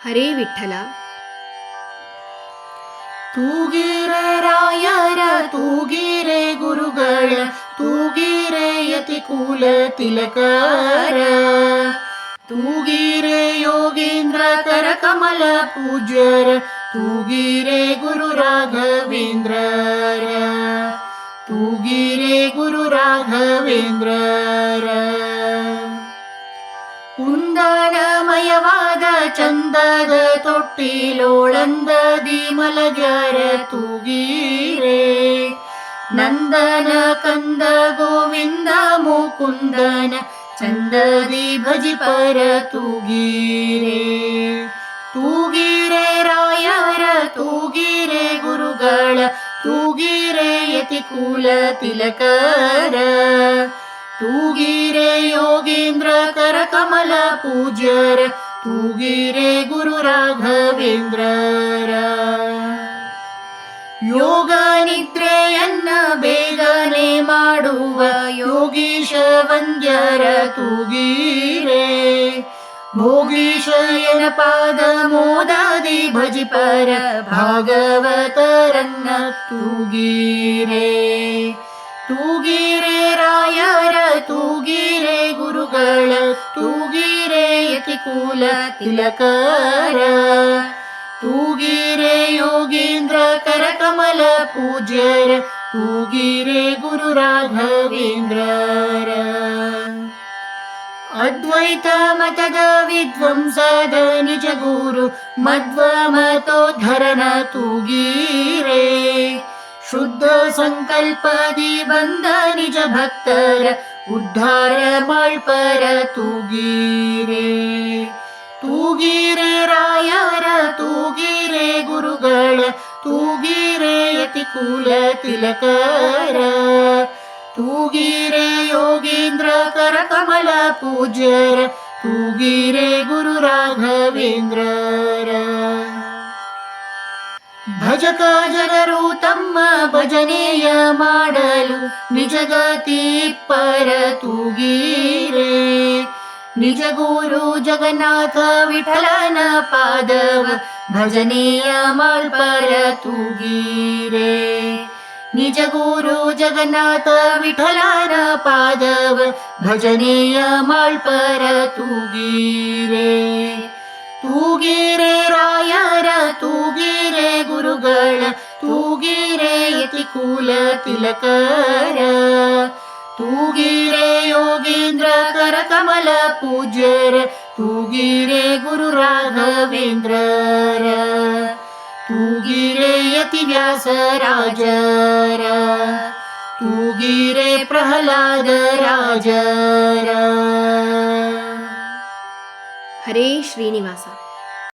ಹರೇ ವಿಠಲ. ತೂಗಿರೆ ರಾಯರ ತೂಗಿರೆ ಗುರುಗಳ ತೂಗಿರೆ ಯತಿಕುಲ ತಿಲಕರ ತೂಗಿರೆ ಯೋಗೀಂದ್ರ ಕರಕಮಲ ಪೂಜ್ಯರ ತೂಗಿರೆ ಗುರು ರಾಘವೇಂದ್ರರ ತೂಗಿರೆ ಗುರು ರಾಘವೇಂದ್ರರ ಕುಂದನಮಯವಾದ ಚಂದದ ತೊಟ್ಟಿಲೋಳಂದದಿ ಮಲಗ್ಯಾರ ತೂಗೀರೆ ನಂದನ ಕಂದ ಗೋವಿಂದ ಮುಕುಂದನ ಚಂದದಿ ಭಜಿಪರ ತೂಗೀರೆ ತೂಗೀರೆ ರಾಯರ ತೂಗೀರೆ ಗುರುಗಳ ತೂಗೀರೆ ಯತಿಕುಲ ತಿಲಕರ ತೂಗಿರೆ ಯೋಗೀಂದ್ರ ಕರಕಮಲ ಪೂಜ್ಯರ ತೂಗಿರೆ ಗುರು ರಾಘವೇಂದ್ರರ ಯೋಗ ನಿದ್ರೆಯನ್ನ ಬೇಗನೆ ಮಾಡುವ ಯೋಗೀಶ ವಂದ್ಯರ ತೂಗಿರೆ ಭೋಗೀಶಯನ ಪಾದ ಮೋದಾದಿ ಭಜಿಪರ ಭಾಗವತರನ್ನ ತೂಗಿರೆ ತೂಗಿರೆ ರಾಯರ ತೂಗಿರೆ ಗುರುಗಳ ತೂಗಿರೆ ಯತಿಕುಲ ತಿಲಕರ ತೂಗಿರೆ ಯೋಗೀಂದ್ರ ಕರಕಮಲ ಪೂಜ್ಯರ ತೂಗಿರೆ ಗುರು ರಾಘವೇಂದ್ರರ ಅದ್ವೈತ ಮತದ ವಿದ್ವಂಸದ ನಿಜ ಗುರು ಮಧ್ವ ಮತೋದ್ಧರನ ತೂಗಿರೆ ಶುದ್ಧ ಸಂಕಲ್ಪದಿ ಬಂದ ನಿಜ ಭಕ್ತರ ಉದ್ಧಾರ ಮಾಳ್ಪರ ತೂಗಿರೆ ತೂಗಿರೆ ರಾಯರ ತೂಗಿರೆ ಗುರುಗಳ ತೂಗಿರೆ ಯತಿಕುಲ ತಿಲಕರ ತೂಗಿರೆ ಯೋಗೀಂದ್ರ ಕರಕಮಲ ಪೂಜ್ಯರ ತೂಗಿರೆ ಗುರು ರಾಘವೇಂದ್ರರ ಭಜಕ ಜನರು ತಮ್ಮ ಭಜನೆಯ ಮಾಡಲು ನಿಜಗತಿ ಪರ ತೂಗಿರೆ ನಿಜ ಗುರು ಜಗನ್ನಾಥ ವಿಠಲನ ಪಾದವ ಭಜನೆಯ ಮಾಳ್ಪರ ತೂಗಿರೆ ನಿಜ ಗುರು ಜಗನ್ನಾಥ ವಿಠಲನ ಪಾದವ ಭಜನೆಯ ಮಾಳ್ಪರ ತೂಗಿರೆ ತೂಗಿರೆ ರಾಯರ ತೂಗಿರೆ ಗುರುಗಳ ತೂಗಿರೆ ಯತಿಕುಲ ತಿಲಕರ ತೂಗಿರೆ ಯೋಗೀಂದ್ರ ಕರಕಮಲ ಪೂಜ್ಯರ ತೂಗಿರೆ ಗುರು ರಾಘವೇಂದ್ರರ ತೂಗಿರೆ ಯತಿ ವ್ಯಾಸರಾಜರ ತೂಗಿರೆ ಪ್ರಹ್ಲಾದ ರಾಜರ. ಹರೇ ಶ್ರೀನಿವಾಸ.